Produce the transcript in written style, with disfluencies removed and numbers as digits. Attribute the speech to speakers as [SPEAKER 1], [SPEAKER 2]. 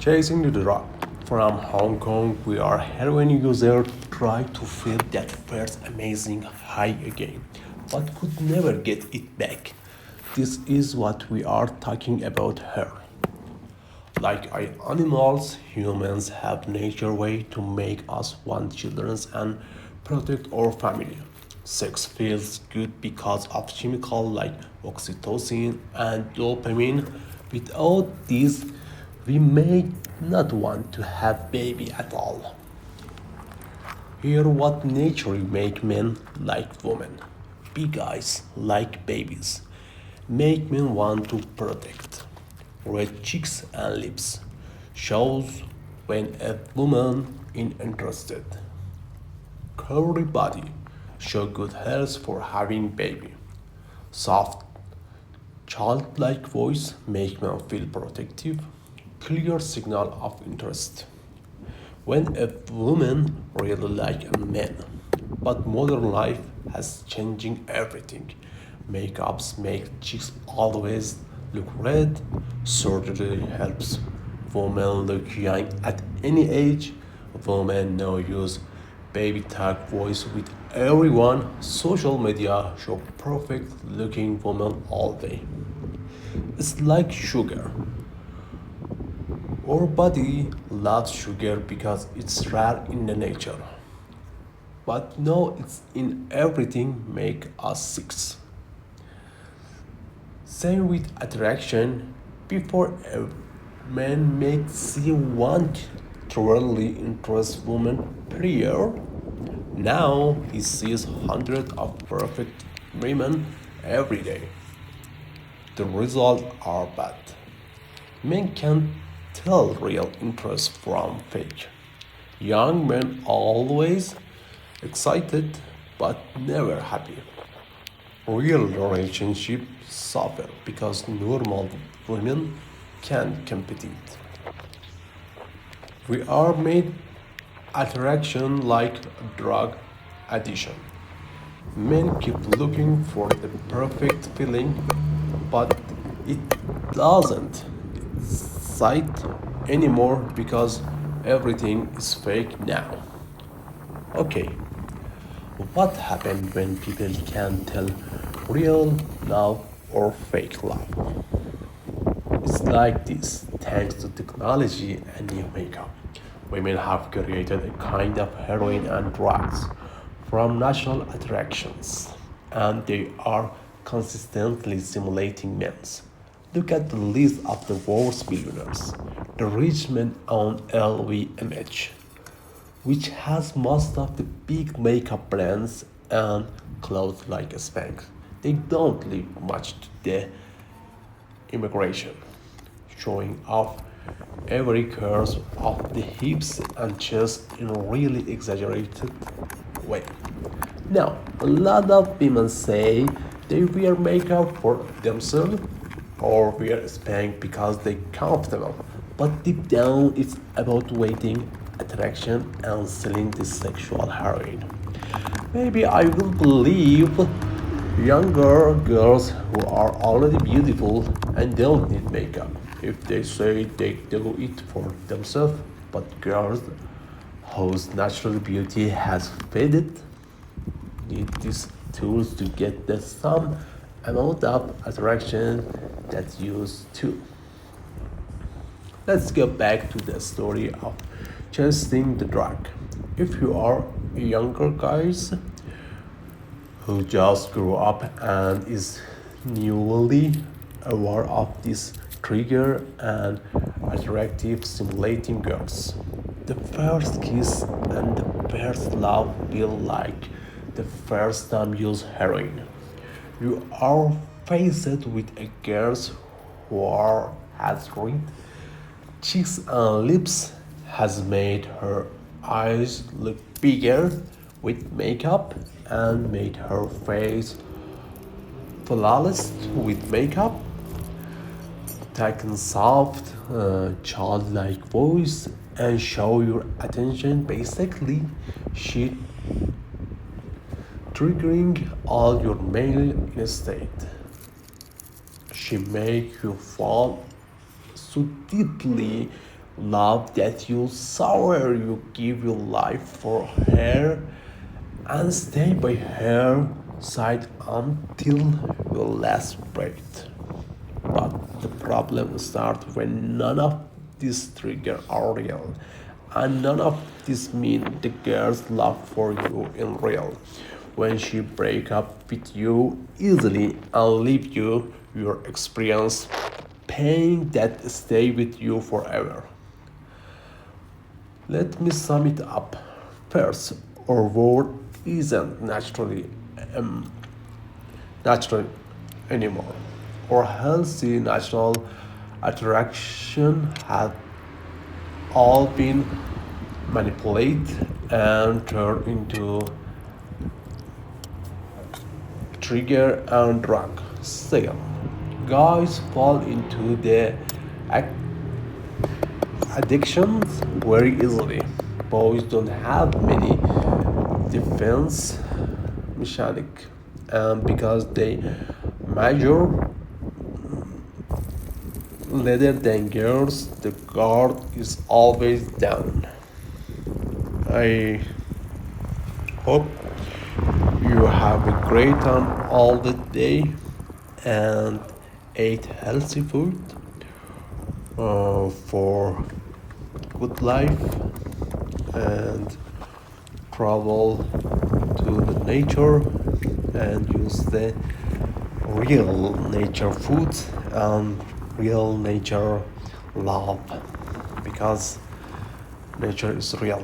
[SPEAKER 1] Chasing the drug. From Hong Kong, we are heroin users try to feel that first amazing high again, but could never get it back. This is what we are talking about here. Like animals, humans have nature way to make us want children and protect our family. Sex feels good because of chemical like oxytocin and dopamine. Without these, we may not want to have baby at all. Here what nature make men like women. Big eyes like babies. Make men want to protect. Red cheeks and lips shows when a woman is interested. Curly body show good health for having baby. Soft childlike voice make men feel protective. Clear signal of interest. When a woman really like a man. But modern life has changing everything. Makeups make cheeks always look red. Surgery helps women look young at any age. Women now use baby tag voice with everyone. Social media show perfect looking women all day. It's like sugar. Our body loves sugar because it's rare in the nature. But now it's in everything make us sick. Same with attraction. Before a man makes you want truly interest woman per year, now he sees hundreds of perfect women every day. The results are bad. Men can't tell real interest from fake. Young men always excited but never happy. Real relationships suffer because normal women can't compete. We are made attraction like drug addiction. Men keep looking for the perfect feeling, but it doesn't excite anymore because everything is fake now. Okay, what happens when people can't tell real love or fake love? It's like this. Thanks to technology and new makeup, women have created a kind of heroin and drugs from natural attractions, and they are consistently simulating men. Look at the list of the world's billionaires. The rich men own LVMH, which has most of the big makeup brands and clothes like a Spanx. They don't leave much to the immigration, showing off every curve of the hips and chest in a really exaggerated way. Now, a lot of women say they wear makeup for themselves or wear Spanx because they're comfortable. But deep down, it's about waiting, attraction, and selling the sexual heroin. Maybe I will believe younger girls who are already beautiful and don't need makeup if they say they do it for themselves. But girls whose natural beauty has faded need these tools to get the some amount of attraction that used to. Let's go back to the story of chasing the drug. If you are younger guys who just grew up and is newly aware of this trigger and attractive simulating girls. The first kiss and the first love feel like the first time you use heroin. You are faced with a girl who has red cheeks and lips, has made her eyes look bigger with makeup and made her face flawless with makeup, taken soft, childlike voice, and show your attention. Basically, she triggering all your male instinct. She make you fall so deeply Love that you sour, you give your life for her and stay by her side until your last breath. But the problem starts when none of these triggers are real. And none of this mean the girl's love for you in real. When she break up with you easily and leave you, your experience pain that stay with you forever. Let me sum it up. First, our world isn't natural anymore. Our healthy natural attraction have all been manipulated and turned into trigger and drug sale. Guys fall into the ac- addictions very easily. Boys don't have many defense mechanic because they measure later than girls, the guard is always down. I hope you have a great time all the day and eat healthy food for good life and travel to the nature and use the real nature food and real nature love because nature is real.